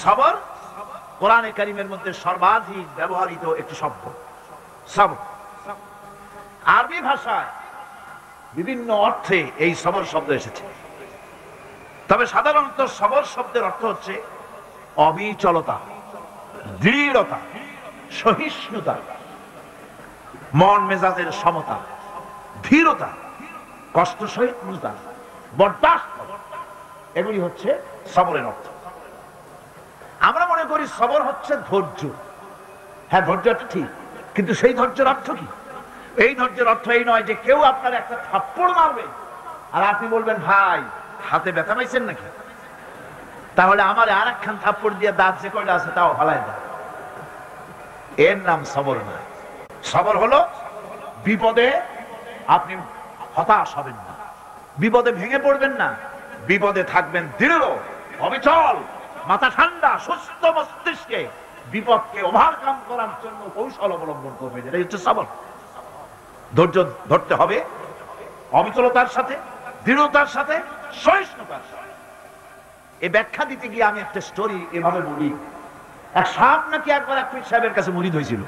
সবর কোরআনে কারীমের মধ্যে সর্বাধিক ব্যবহৃত একটি শব্দ সবর। আরবি ভাষায় বিভিন্ন অর্থে এই সবর শব্দ এসেছে, তবে সাধারণত সবর শব্দের অর্থ হচ্ছে অবিচলতা, দৃঢ়তা, সহিষ্ণুতা, মন মেজাজের সমতা, ধীরতা, কষ্ট সহিষ্ণুতা, বরদাস্ত, এগুলি হচ্ছে সবরের অর্থ। আমরা মনে করি সবর হচ্ছে ধৈর্য। হ্যাঁ, ধৈর্যটা ঠিক, কিন্তু সেই ধৈর্যের অর্থ কি? এই ধৈর্যের অর্থ এই নয় যে কেউ আপনার একটা থাপ্পড় মারবে আর আপনি বলবেন ভাই হাতে ব্যথা পাইছেন নাকি, তাহলে আমার আর একখান থাপ্পড় দিয়ে দাঁত যে কয়টা আছে তাও ফালাই দেয়। এর নাম সবর নয়। সবর হলো বিপদে আপনি হতাশ হবেন না, বিপদে ভেঙে পড়বেন না, বিপদে থাকবেন দৃঢ়, অবিচল, মাথা ঠান্ডা, সুস্থ মস্তিষ্কে বিপদকে ওভারকাম করার জন্য কৌশল অবলম্বন করবেন। এটাই হচ্ছে সবর। ধৈর্য ধরতে হবে অবিচলতার সাথে, দৃঢ়তার সাথে, সহিষ্ণুতার সাথে। এই ব্যাখ্যা দিতে গিয়ে আমি একটা স্টোরি এভাবে বলি। এক সাপ নাকি একবার এক পীর সাহেবের কাছে মুরিদ হয়েছিল।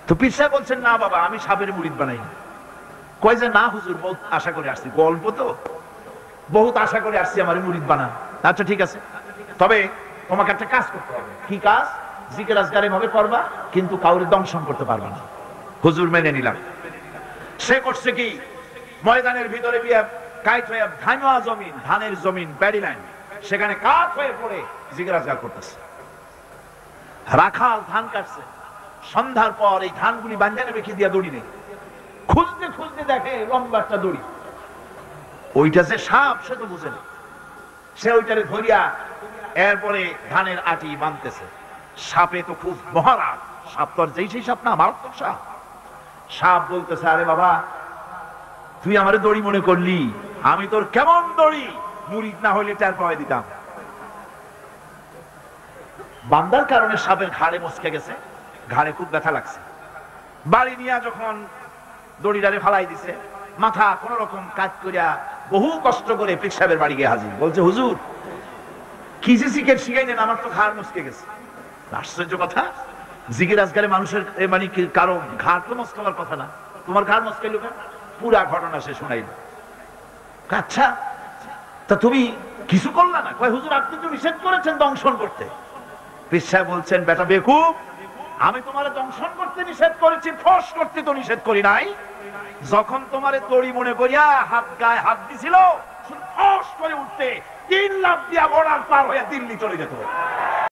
তো পীর সাহেব বলছেন, না বাবা আমি সাপের মুরিদ বানাই না। কয় যে না হুজুর, বহুত আশা করে আসছি, গল্প তো বহুত আশা করে আসছি, আমার মুরিদ বানান। আচ্ছা ঠিক আছে, তবে তোমাকে একটা কাজ করতে হবে। কি কাজ? জিকির আজকার এভাবে করবা, কিন্তু কাউরে দংশন করতে পারবা না। হুজুর মেনে নিলাম। সে করছে কি, ময়দানের ভিতরে গিয়ে কাইট হয়ে ধানোয়া জমিন, ধানের জমিন, প্যাডি লাইন, সেখানে কাঠ হয়ে পড়ে জিকির আজকার করতেছে। রাখাল ধান কাটছে, সন্ধ্যার পর এই ধানগুলি বান্ধানে রেখে দিয়া দড়ি নেই, খুঁজতে খুঁজতে দেখে লম্বা একটা দড়ি। ওইটা যে সাপ সে তো বুঝে না, সে ওইটারে ধরিয়া এরপরে ধানের আটি বাঁধতেছে। সাপে তো খুব মহারাজ, সাপ তো আর যেই সেই সাপ না, মারাত্মক সাপ। সাপ বলতেছে, আরে বাবা তুই আমারে দড়ি মনে করলি, আমি তোর কেমন দড়ি, মুরিদ না হইলে টের পাওয়াই দিতাম। বান্দার কারণে সাপের ঘাড়ে মচকে গেছে, ঘাড়ে খুব ব্যথা লাগছে। বাড়ি নিয়ে যখন দড়িটারে ফালাই দিছে, মাথা কোন রকম কাজ করিয়া বহু কষ্ট করে পীর সাহেবের বাড়ি গিয়ে হাজির। বলছে, হুজুর কি যে জিকির শিখাইলেন, আমার তো ঘাড় মচকে গেছে। আশ্চর্য কথা, জিকির আজকালে মানুষের মানে কারো ঘাড় তো মচকাবার কথা না, তোমার ঘাড় মচকাইল কেন? পুরা ঘটনা সে শুনাইল। আচ্ছা তা তুমি কিছু করলা না? কয় হুজুর আপনি তো নিষেধ করেছেন দংশন করতে। পীর সাহেব বলছেন, বেটা বেকুব, আমি তোমারে দংশন করতে নিষেধ করেছি, ফস করতে তো নিষেধ করি নাই। যখন তোমারে দড়ি মনে করিয়া হাত গায়ে হাত দিছিল, ফস করে উঠতে 3 লাফ দিয়া ঘোড়ার পার হয়ে দিল্লি চলে যেত।